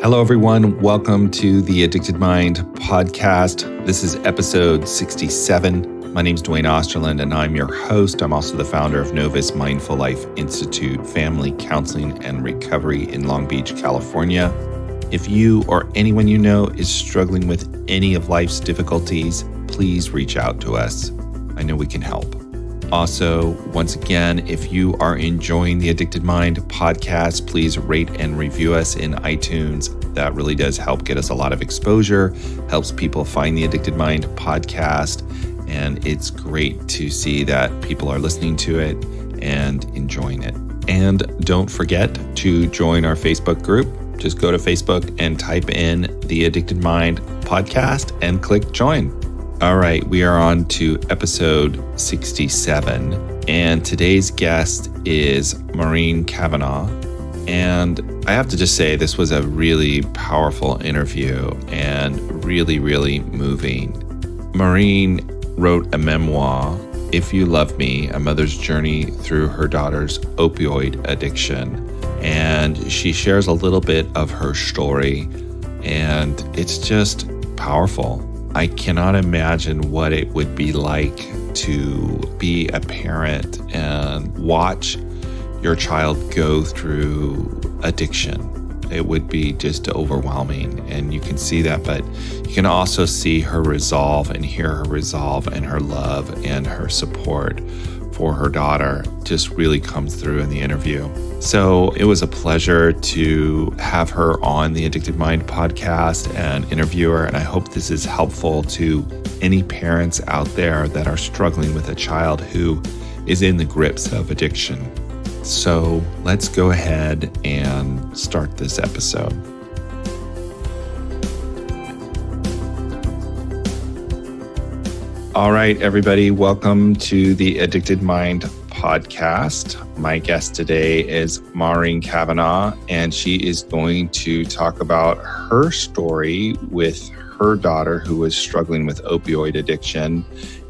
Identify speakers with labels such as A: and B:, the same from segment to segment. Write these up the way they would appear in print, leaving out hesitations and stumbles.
A: Hello, everyone. Welcome to the Addicted Mind podcast. This is episode 67. My name is Dwayne Osterland, and I'm your host. I'm also the founder of Novus Mindful Life Institute, Family Counseling and Recovery in Long Beach, California. If you or anyone you know is struggling with any of life's difficulties, please reach out to us. I know we can help. Also, once again, if you are enjoying the Addicted Mind podcast, please rate and review us in iTunes. That really does help get us a lot of exposure, helps people find the Addicted Mind podcast, and it's great to see that people are listening to it and enjoying it. And don't forget to join our Facebook group. Just go to Facebook and type in the Addicted Mind podcast and click join. All right, we are on to episode 67, and today's guest is Maureen Cavanagh. And I have to just say, this was a really powerful interview and really, really moving. Maureen wrote a memoir, If You Love Me, A Mother's Journey Through Her Daughter's Opioid Addiction. And she shares a little bit of her story, and it's just powerful. I cannot imagine what it would be like to be a parent and watch your child go through addiction. It would be just overwhelming, and you can see that, but you can also see her resolve and hear her resolve, and her love and her support for her daughter just really comes through in the interview. So it was a pleasure to have her on the Addicted Mind podcast and interview her, and I hope this is helpful to any parents out there that are struggling with a child who is in the grips of addiction. So let's go ahead and start this episode. All right, everybody, welcome to the Addicted Mind podcast. My guest today is Maureen Cavanagh, and she is going to talk about her story with her daughter who was struggling with opioid addiction.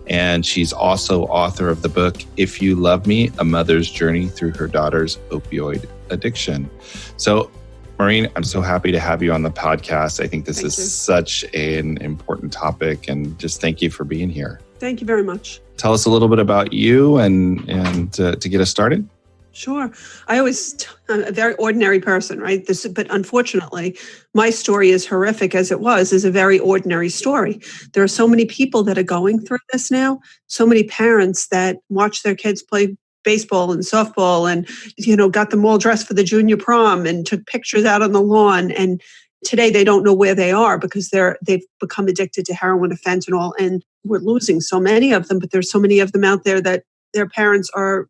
A: And she's also author of the book, If You Love Me, A Mother's Journey Through Her Daughter's Opioid Addiction. So, Maureen, I'm so happy to have you on the podcast. I think this is such an important topic, and just thank you for being here.
B: Thank you very much.
A: Tell us a little bit about you and to get us started.
B: Sure. I'm a very ordinary person, right? But unfortunately, my story, as horrific as it was, is a very ordinary story. There are so many people that are going through this now, so many parents that watch their kids play baseball and softball and, got them all dressed for the junior prom and took pictures out on the lawn. And today they don't know where they are because they've become addicted to heroin, fentanyl, and we're losing so many of them. But there's so many of them out there that their parents are.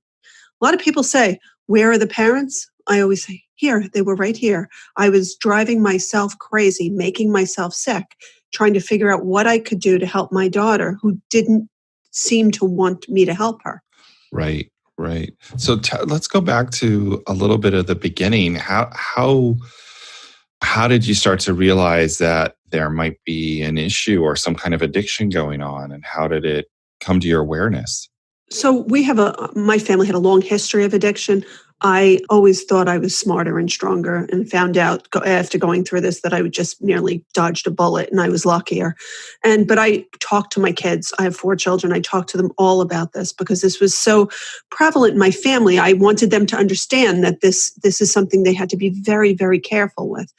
B: A lot of people say, where are the parents? I always say, here, they were right here. I was driving myself crazy, making myself sick, trying to figure out what I could do to help my daughter who didn't seem to want me to help her.
A: Right. So let's go back to a little bit of the beginning. How did you start to realize that there might be an issue or some kind of addiction going on, and how did it come to your awareness?
B: So my family had a long history of addiction. I always thought I was smarter and stronger, and found out after going through this that I would just merely dodged a bullet, and I was luckier. But I talked to my kids. I have 4 children. I talked to them all about this because this was so prevalent in my family. I wanted them to understand that this is something they had to be very, very careful with.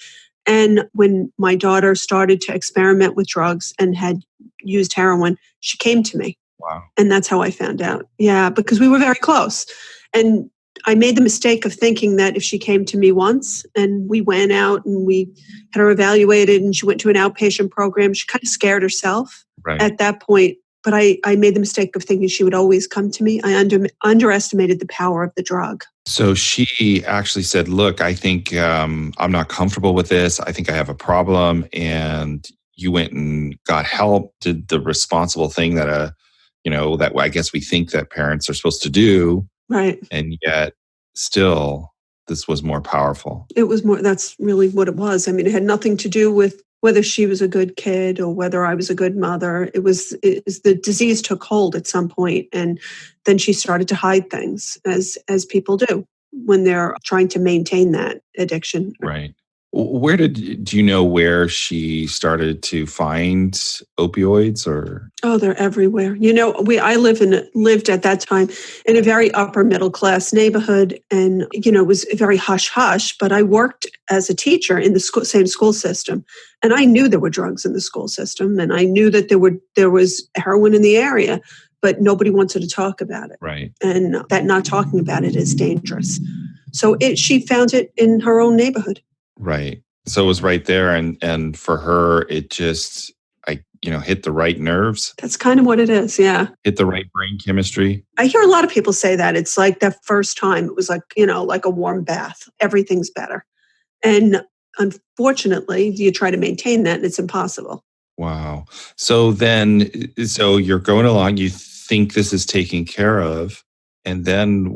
B: And when my daughter started to experiment with drugs and had used heroin, she came to me.
A: Wow.
B: And that's how I found out. Yeah, because we were very close. And I made the mistake of thinking that if she came to me once and we went out and we had her evaluated and she went to an outpatient program, she kind of scared herself at that point. But I made the mistake of thinking she would always come to me. I underestimated the power of the drug.
A: So she actually said, look, I think I'm not comfortable with this. I think I have a problem. And you went and got help, did the responsible thing that that I guess we think that parents are supposed to do.
B: Right.
A: And yet still, this was more powerful.
B: It was more, that's really what it was. I mean, it had nothing to do with whether she was a good kid or whether I was a good mother. It was the disease took hold at some point, and then she started to hide things as people do when they're trying to maintain that addiction.
A: Right. Do you know where she started to find opioids or?
B: Oh, they're everywhere. I lived at that time in a very upper middle class neighborhood, and it was very hush hush. But I worked as a teacher in the same school system, and I knew there were drugs in the school system, and I knew that there was heroin in the area, but nobody wanted to talk about it,
A: Right.
B: and that not talking about it is dangerous. So she found it in her own neighborhood.
A: Right. So it was right there, and for her, it just hit the right nerves,
B: That's kind of what it is. Yeah.
A: hit the right brain chemistry.
B: I hear a lot of people say that. It's like that first time, it was like a warm bath. Everything's better. And unfortunately, you try to maintain that and it's impossible.
A: Wow. So you're going along, you think this is taken care of, and then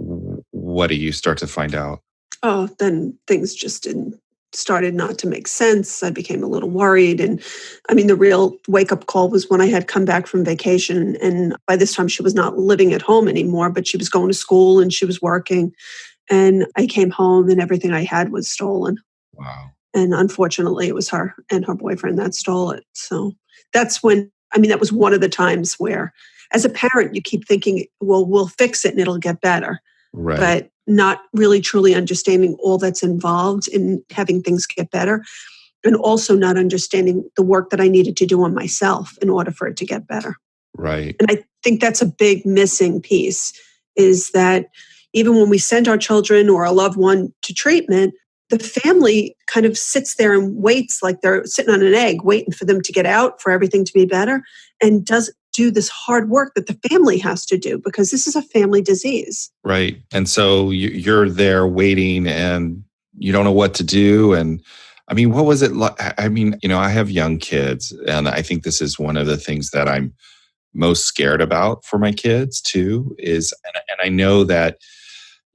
A: what do you start to find out?
B: Oh, then things just started not to make sense. I became a little worried. And I mean, the real wake up call was when I had come back from vacation. And by this time, she was not living at home anymore, but she was going to school and she was working. And I came home and everything I had was stolen.
A: Wow.
B: And unfortunately, it was her and her boyfriend that stole it. So that was one of the times where, as a parent, you keep thinking, well, we'll fix it and it'll get better.
A: Right.
B: But not really truly understanding all that's involved in having things get better. And also not understanding the work that I needed to do on myself in order for it to get better.
A: Right.
B: And I think that's a big missing piece, is that even when we send our children or a loved one to treatment, the family kind of sits there and waits like they're sitting on an egg, waiting for them to get out, for everything to be better, and doesn't do this hard work that the family has to do, because this is a family disease.
A: Right. And so you're there waiting and you don't know what to do. And I mean, what was it like? I mean, I have young kids, and I think this is one of the things that I'm most scared about for my kids too, and I know that,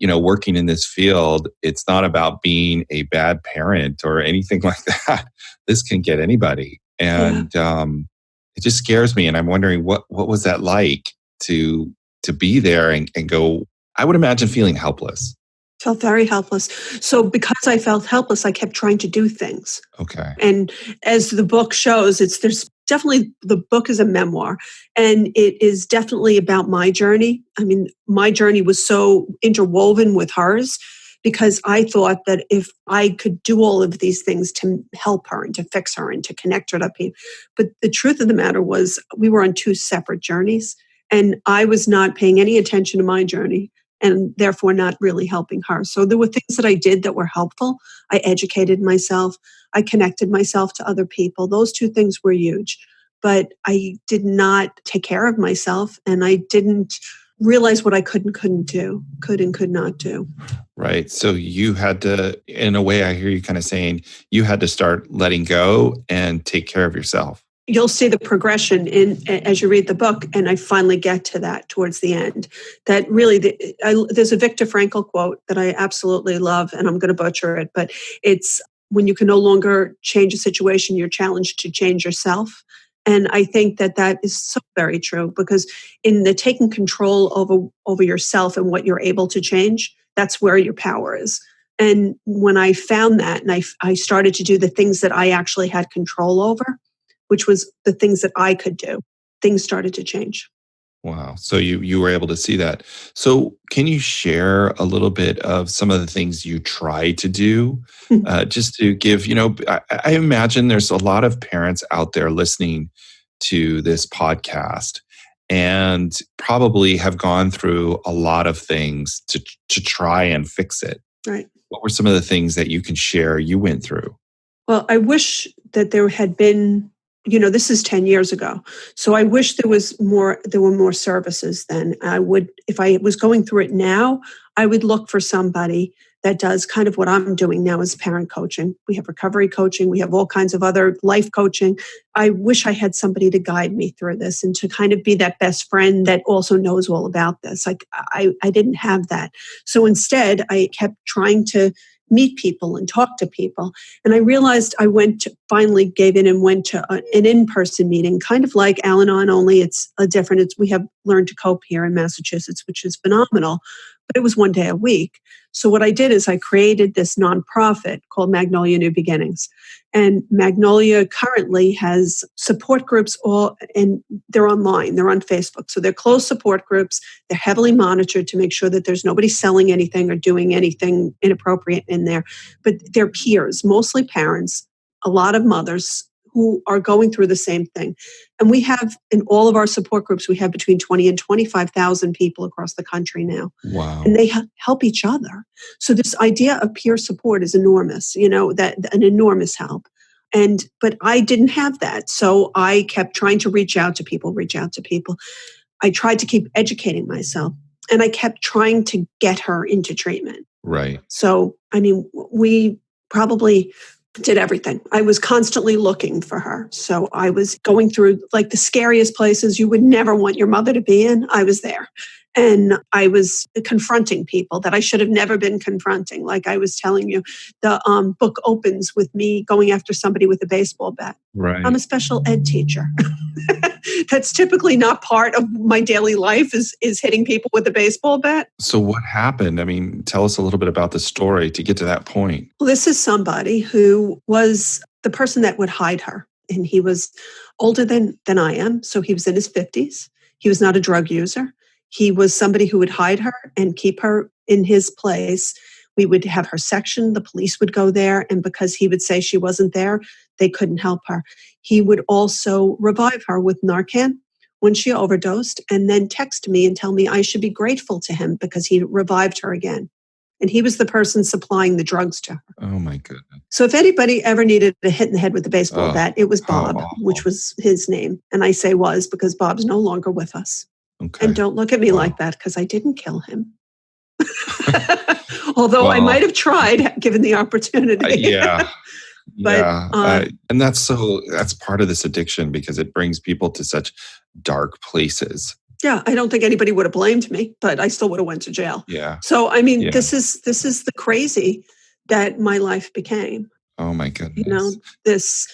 A: working in this field, it's not about being a bad parent or anything like that. This can get anybody. And it just scares me. And I'm wondering what was that like to be there and go, I would imagine feeling helpless.
B: Felt very helpless. So because I felt helpless, I kept trying to do things.
A: Okay.
B: And as the book shows, the book is a memoir, and it is definitely about my journey. I mean, my journey was so interwoven with hers, because I thought that if I could do all of these things to help her and to fix her and to connect her to people. But the truth of the matter was, we were on two separate journeys, and I was not paying any attention to my journey, and therefore not really helping her. So there were things that I did that were helpful. I educated myself. I connected myself to other people. Those two things were huge. But I did not take care of myself, and I didn't realize what I could and could not do.
A: Right. So you had to, in a way, I hear you kind of saying you had to start letting go and take care of yourself.
B: You'll see the progression as you read the book, and I finally get to that towards the end. That really, there's a Viktor Frankl quote that I absolutely love, and I'm going to butcher it, but it's, when you can no longer change a situation, you're challenged to change yourself. And I think that is so very true, because in the taking control over yourself and what you're able to change, that's where your power is. And when I found that, and I started to do the things that I actually had control over, which was the things that I could do, things started to change.
A: Wow. So you were able to see that. So can you share a little bit of some of the things you try to do, just to give, I imagine there's a lot of parents out there listening to this podcast and probably have gone through a lot of things to try and fix it.
B: Right.
A: What were some of the things that you can share you went through?
B: Well, I wish that there had been, this is 10 years ago. So I wish there were more services then. If I was going through it now, I would look for somebody that does kind of what I'm doing now as parent coaching. We have recovery coaching. We have all kinds of other life coaching. I wish I had somebody to guide me through this and to kind of be that best friend that also knows all about this. Like I didn't have that. So instead, I kept trying to meet people and talk to people. And I realized finally gave in and went to an in-person meeting, kind of like Al-Anon, only we have learned to cope here in Massachusetts, which is phenomenal. but it was one day a week. So what I did is I created this nonprofit called Magnolia New Beginnings. And Magnolia currently has support groups and they're online, they're on Facebook. So they're closed support groups. They're heavily monitored to make sure that there's nobody selling anything or doing anything inappropriate in there. But they're peers, mostly parents, a lot of mothers who are going through the same thing. And we have, in all of our support groups, we have between 20 and 25,000 people across the country now.
A: Wow.
B: And they help each other. So this idea of peer support is enormous, that an enormous help. But I didn't have that. So I kept trying to reach out to people. I tried to keep educating myself, and I kept trying to get her into treatment.
A: Right.
B: So, we probably did everything. I was constantly looking for her. So I was going through like the scariest places you would never want your mother to be in. I was there. And I was confronting people that I should have never been confronting. Like I was telling you, the book opens with me going after somebody with a baseball bat.
A: Right.
B: I'm a special ed teacher. That's typically not part of my daily life is hitting people with a baseball bat.
A: So what happened? Tell us a little bit about the story to get to that point.
B: Well, this is somebody who was the person that would hide her. And he was older than I am. So he was in his 50s. He was not a drug user. He was somebody who would hide her and keep her in his place. We would have her sectioned. The police would go there. And because he would say she wasn't there, they couldn't help her. He would also revive her with Narcan when she overdosed and then text me and tell me I should be grateful to him because he revived her again. And he was the person supplying the drugs to her.
A: Oh, my goodness.
B: So if anybody ever needed a hit in the head with a baseball bat, it was Bob, which was his name. And I say was because Bob's no longer with us.
A: Okay.
B: And don't look at me like that because I didn't kill him. Although I might have tried given the opportunity.
A: And that's part of this addiction because it brings people to such dark places.
B: Yeah, I don't think anybody would have blamed me, but I still would have went to jail.
A: Yeah.
B: So this is the crazy that my life became.
A: Oh my goodness.
B: This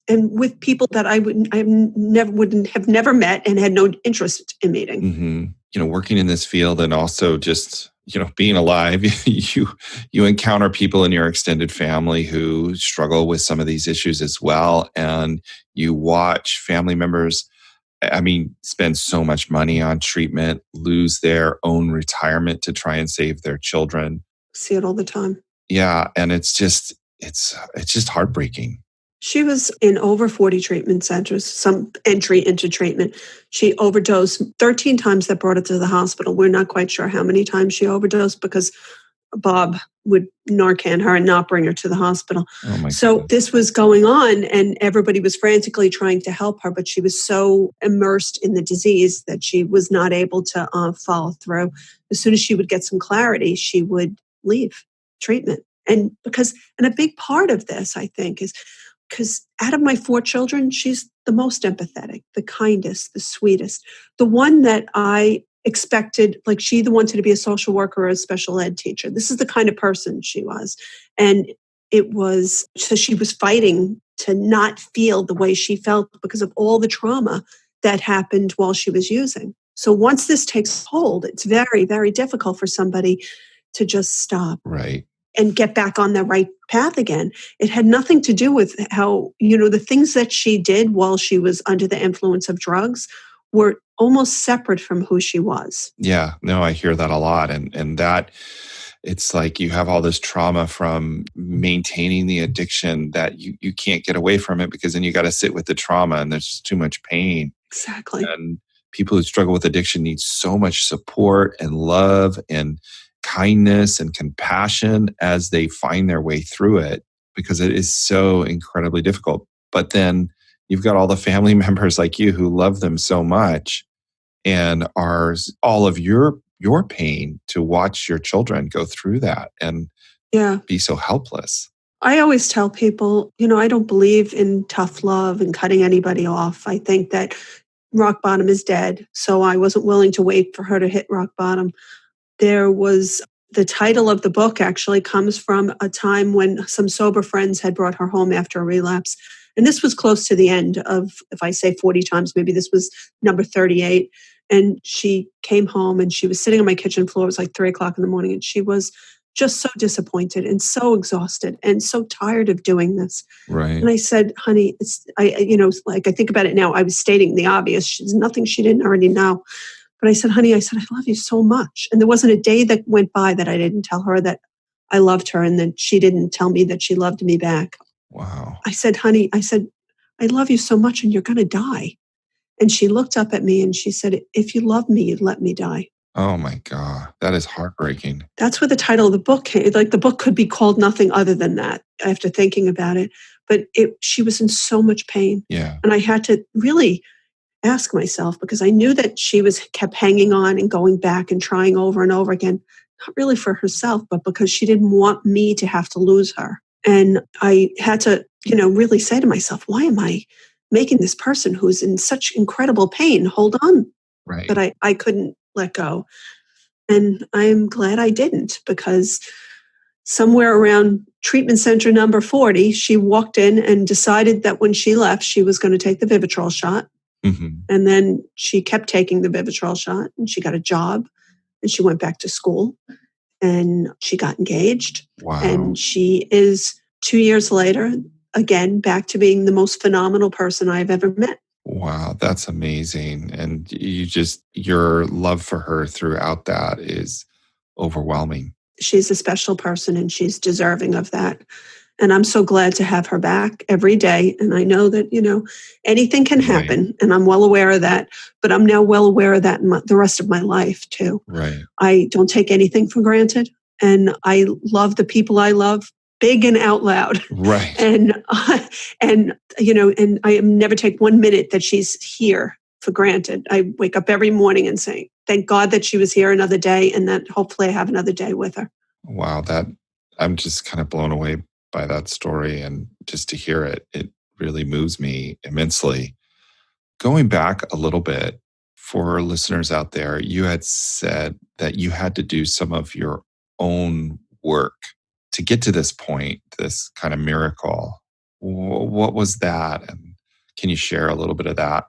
B: and with people that I wouldn't have never met and had no interest in meeting.
A: Mm-hmm. Working in this field and also just being alive, you encounter people in your extended family who struggle with some of these issues as well, and you watch family members spend so much money on treatment, lose their own retirement to try and save their children.
B: See it all the time.
A: Yeah. And it's just heartbreaking.
B: She was in over 40 treatment centers, some entry into treatment. She overdosed 13 times that brought her to the hospital. We're not quite sure how many times she overdosed because Bob would Narcan her and not bring her to the hospital. So this was going on and everybody was frantically trying to help her, but she was so immersed in the disease that she was not able to follow through. As soon as she would get some clarity, she would leave treatment. And a big part of this, I think, is because out of my 4 children, she's the most empathetic, the kindest, the sweetest, the one that I expected, like she either wanted to be a social worker or a special ed teacher. This is the kind of person she was. And so she was fighting to not feel the way she felt because of all the trauma that happened while she was using. So once this takes hold, it's very, very difficult for somebody to just stop.
A: Right.
B: And get back on the right path again. It had nothing to do with how, the things that she did while she was under the influence of drugs were almost separate from who she was.
A: Yeah, no, I hear that a lot. And that it's like you have all this trauma from maintaining the addiction that you can't get away from it because then you got to sit with the trauma and there's just too much pain.
B: Exactly.
A: And people who struggle with addiction need so much support and love and kindness and compassion as they find their way through it because it is so incredibly difficult. But then you've got all the family members like you who love them so much and are all of your pain to watch your children go through that and be so helpless.
B: I always tell people, I don't believe in tough love and cutting anybody off. I think that rock bottom is dead. So I wasn't willing to wait for her to hit rock bottom. The title of the book actually comes from a time when some sober friends had brought her home after a relapse. And this was close to the end of, if I say 40 times, maybe this was number 38. And she came home and she was sitting on my kitchen floor. It was like 3 o'clock in the morning. And she was just so disappointed and so exhausted and so tired of doing this.
A: Right.
B: And I said, honey, like I think about it now, I was stating the obvious. There's nothing she didn't already know. But I said, honey, I love you so much. And there wasn't a day that went by that I didn't tell her that I loved her and that she didn't tell me that she loved me back.
A: Wow.
B: I said, honey, I love you so much and you're going to die. And she looked up at me and she said, if you love me, you'd let me die.
A: Oh my God. That is heartbreaking.
B: That's where the title of the book came. Like the book could be called Nothing Other Than That after thinking about it. But she was in so much pain.
A: Yeah.
B: And I had to really ask myself, because I knew that she kept hanging on and going back and trying over and over again, not really for herself, but because she didn't want me to have to lose her. And I had to, really say to myself, why am I making this person who's in such incredible pain hold on?
A: Right.
B: But I couldn't let go. And I'm glad I didn't, because somewhere around treatment center number 40, she walked in and decided that when she left, she was going to take the Vivitrol shot.
A: Mm-hmm.
B: And then she kept taking the Vivitrol shot and she got a job and she went back to school and she got engaged.
A: Wow.
B: And she is 2 years later, again, back to being the most phenomenal person I've ever met.
A: Wow, that's amazing. And your love for her throughout that is overwhelming.
B: She's a special person and she's deserving of that. And I'm so glad to have her back every day. And I know that, anything can happen. Right. And I'm well aware of that. But I'm now well aware of that in the rest of my life, too.
A: Right.
B: I don't take anything for granted. And I love the people I love, big and out loud.
A: Right.
B: And I never take 1 minute that she's here for granted. I wake up every morning and say, thank God that she was here another day and that hopefully I have another day with her.
A: Wow, I'm just kind of blown away by that story, and just to hear it really moves me immensely. Going back a little bit, for listeners out there, you had said that you had to do some of your own work to get to this point, this kind of miracle. What was that? And can you share a little bit of that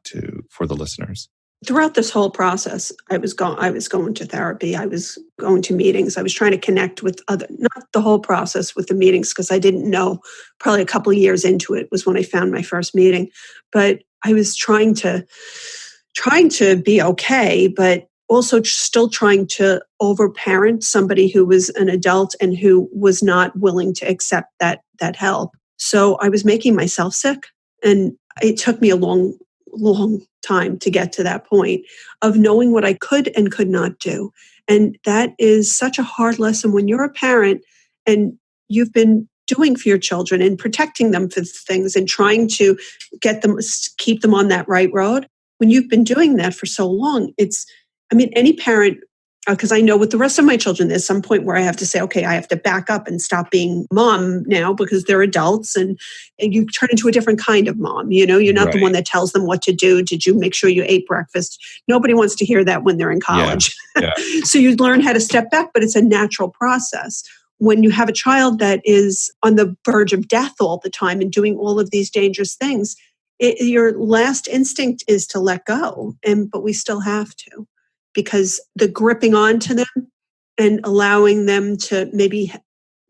A: for the listeners?
B: Throughout this whole process, I was going to therapy. I was going to meetings. I was trying to connect with not the whole process with the meetings, because I didn't know, probably a couple of years into it was when I found my first meeting. But I was trying to be okay, but also still trying to overparent somebody who was an adult and who was not willing to accept that help. So I was making myself sick, and it took me a long time to get to that point of knowing what I could and could not do. And that is such a hard lesson when you're a parent and you've been doing for your children and protecting them for things and trying to keep them on that right road. When you've been doing that for so long, any parent, because I know with the rest of my children, there's some point where I have to say, okay, I have to back up and stop being mom now because they're adults, and you turn into a different kind of mom. You're not the one that tells them what to do. Did you make sure you ate breakfast? Nobody wants to hear that when they're in college. Yeah. Yeah. So you learn how to step back, but it's a natural process. When you have a child that is on the verge of death all the time and doing all of these dangerous things, your last instinct is to let go, but we still have to. Because the gripping onto them and allowing them to maybe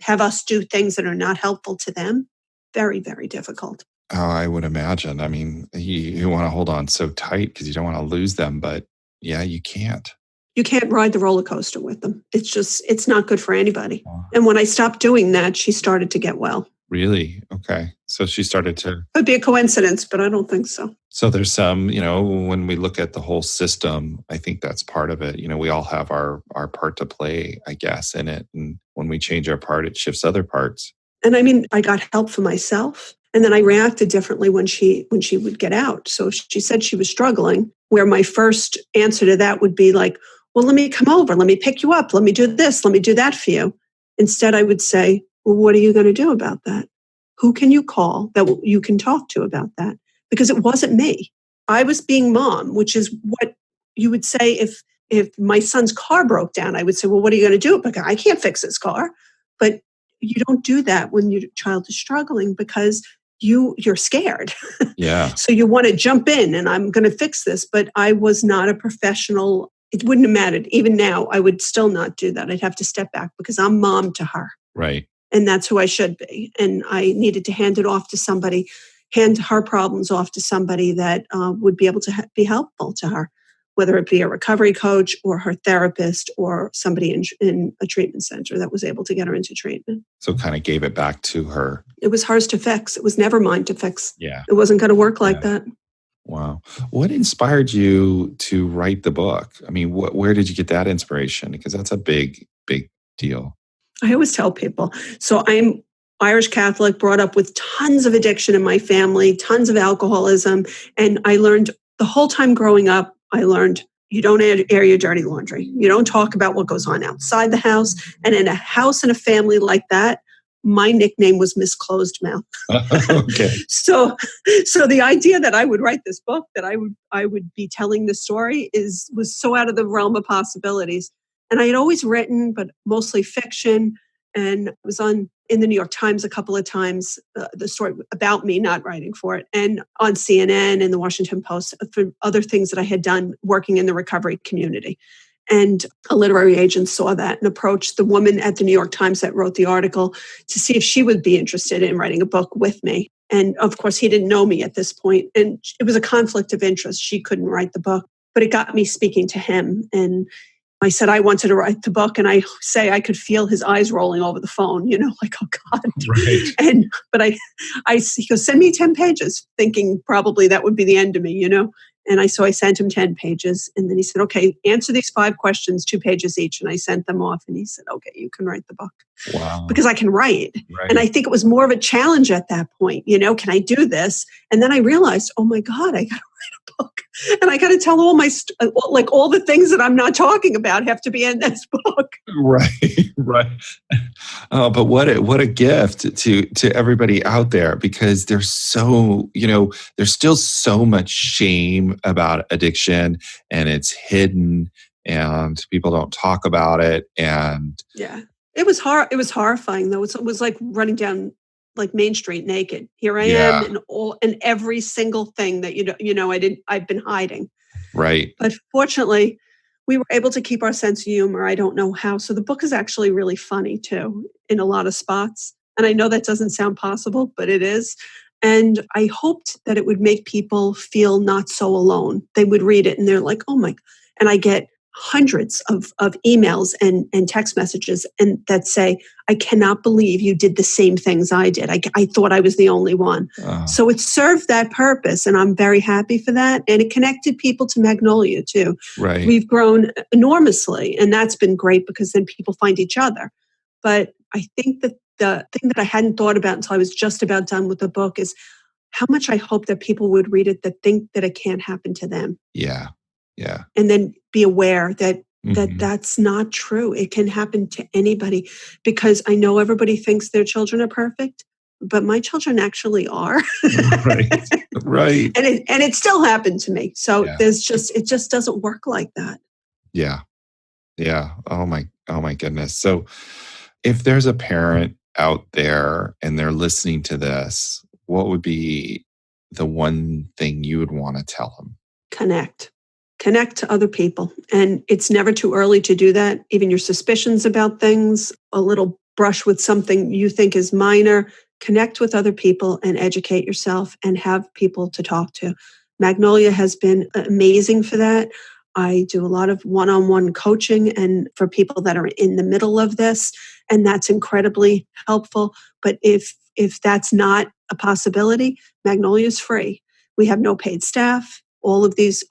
B: have us do things that are not helpful to them, very, very difficult.
A: Oh, I would imagine. I mean, you want to hold on so tight because you don't want to lose them, but yeah, you can't.
B: You can't ride the roller coaster with them. It's not good for anybody. Wow. And when I stopped doing that, she started to get well.
A: Really? Okay. So she started to...
B: Could be a coincidence, but I don't think so.
A: So there's some, when we look at the whole system, I think that's part of it. We all have our part to play, I guess, in it. And when we change our part, it shifts other parts.
B: And I got help for myself. And then I reacted differently when she would get out. So if she said she was struggling, where my first answer to that would be like, well, let me come over. Let me pick you up. Let me do this. Let me do that for you. Instead, I would say, well, what are you going to do about that? Who can you call that you can talk to about that? Because it wasn't me. I was being mom, which is what you would say if my son's car broke down. I would say, well, what are you going to do? Because I can't fix his car. But you don't do that when your child is struggling, because you're scared.
A: Yeah.
B: So you want to jump in and I'm going to fix this. But I was not a professional. It wouldn't have mattered. Even now, I would still not do that. I'd have to step back because I'm mom to her.
A: Right.
B: And that's who I should be. And I needed to hand it off to somebody, hand her problems off to somebody that would be able to be helpful to her, whether it be a recovery coach or her therapist or somebody in a treatment center that was able to get her into treatment.
A: So kind of gave it back to her.
B: It was hers to fix. It was never mine to fix.
A: Yeah.
B: It wasn't going to work like that.
A: Wow. What inspired you to write the book? I mean, where did you get that inspiration? Because that's a big, big deal.
B: I always tell people. So I'm Irish Catholic, brought up with tons of addiction in my family, tons of alcoholism. And I learned the whole time growing up, I learned you don't air your dirty laundry. You don't talk about what goes on outside the house. And in a house and a family like that, my nickname was Miss Closed Mouth.
A: Okay.
B: So the idea that I would write this book, that I would be telling the story was so out of the realm of possibilities. And I had always written, but mostly fiction, and it was in the New York Times a couple of times, the story about me, not writing for it, and on CNN and the Washington Post for other things that I had done working in the recovery community. And a literary agent saw that and approached the woman at the New York Times that wrote the article to see if she would be interested in writing a book with me. And of course, he didn't know me at this point, and it was a conflict of interest. She couldn't write the book, but it got me speaking to him. And I said I wanted to write the book, and I could feel his eyes rolling over the phone, like, oh God.
A: Right.
B: But he goes, send me 10 pages, thinking probably that would be the end of me, And I sent him 10 pages, and then he said, okay, answer these 5 questions, 2 pages each. And I sent them off, and he said, okay, you can write the book.
A: Wow.
B: Because I can write.
A: Right.
B: And I think it was more of a challenge at that point, can I do this? And then I realized, oh my God, I got to write a book. And I got to tell all all the things that I'm not talking about have to be in this book.
A: Right, right. Oh, but what a gift to everybody out there, because there's there's still so much shame about addiction, and it's hidden, and people don't talk about it. And
B: yeah, it was It was horrifying though. It was like running down Main Street naked. Here I am, and every single thing that I've been hiding.
A: Right.
B: But fortunately, we were able to keep our sense of humor. I don't know how. So the book is actually really funny too, in a lot of spots. And I know that doesn't sound possible, but it is. And I hoped that it would make people feel not so alone. They would read it and they're like, oh my, and I get hundreds of emails and text messages and that say, I cannot believe you did the same things I did. I thought I was the only one. So it served that purpose, and I'm very happy for that. And it connected people to Magnolia too.
A: Right.
B: We've grown enormously, and that's been great because then people find each other. But I think that the thing that I hadn't thought about until I was just about done with the book is how much I hope that people would read it that think that it can't happen to them.
A: Yeah. Yeah.
B: And then be aware that that's not true. It can happen to anybody, because I know everybody thinks their children are perfect, but my children actually are.
A: Right. Right.
B: And it still happened to me. So it just doesn't work like that.
A: Yeah. Yeah. Oh my goodness. So if there's a parent out there and they're listening to this, what would be the one thing you would want to tell them?
B: Connect to other people. And it's never too early to do that. Even your suspicions about things, a little brush with something you think is minor, connect with other people and educate yourself and have people to talk to. Magnolia has been amazing for that. I do a lot of one-on-one coaching and for people that are in the middle of this, and that's incredibly helpful. But if that's not a possibility, Magnolia is free. We have no paid staff. All of these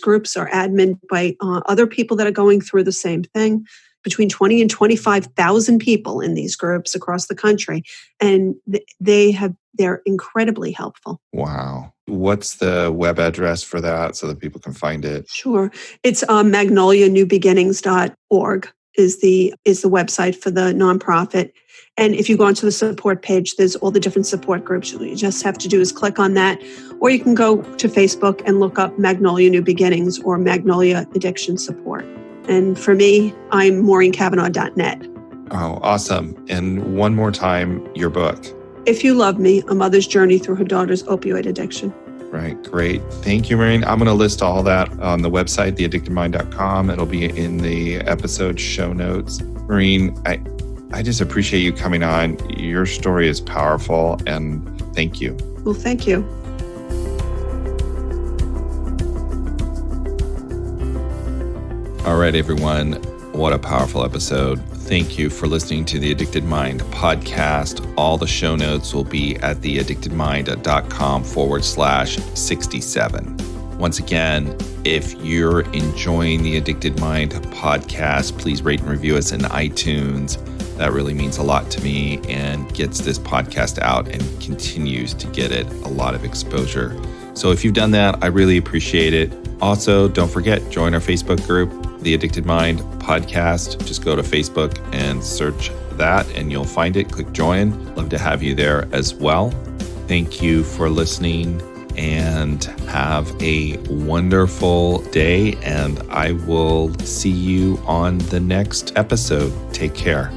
B: groups are admin by other people that are going through the same thing. Between 20 and 25,000 people in these groups across the country, and they're incredibly helpful.
A: Wow. What's the web address for that so that people can find it?
B: Sure. It's magnolianewbeginnings.org is the website for the nonprofit. And if you go onto the support page, there's all the different support groups. All you just have to do is click on that, or you can go to Facebook and look up Magnolia New Beginnings or Magnolia Addiction Support. And for me, I'm MaureenCavanagh.net.
A: Oh, awesome. And one more time, your book.
B: If You Love Me, A Mother's Journey Through Her Daughter's Opioid Addiction.
A: Right. Great. Thank you, Maureen. I'm going to list all that on the website, theaddictedmind.com. It'll be in the episode show notes. Maureen, I just appreciate you coming on. Your story is powerful, and thank you.
B: Well, thank you.
A: All right, everyone. What a powerful episode. Thank you for listening to the Addicted Mind podcast. All the show notes will be at theaddictedmind.com/67. Once again, if you're enjoying the Addicted Mind podcast, please rate and review us in iTunes. That really means a lot to me and gets this podcast out and continues to get it a lot of exposure. So if you've done that, I really appreciate it. Also, don't forget, join our Facebook group, The Addicted Mind Podcast. Just go to Facebook and search that and you'll find it. Click join. Love to have you there as well. Thank you for listening and have a wonderful day. And I will see you on the next episode. Take care.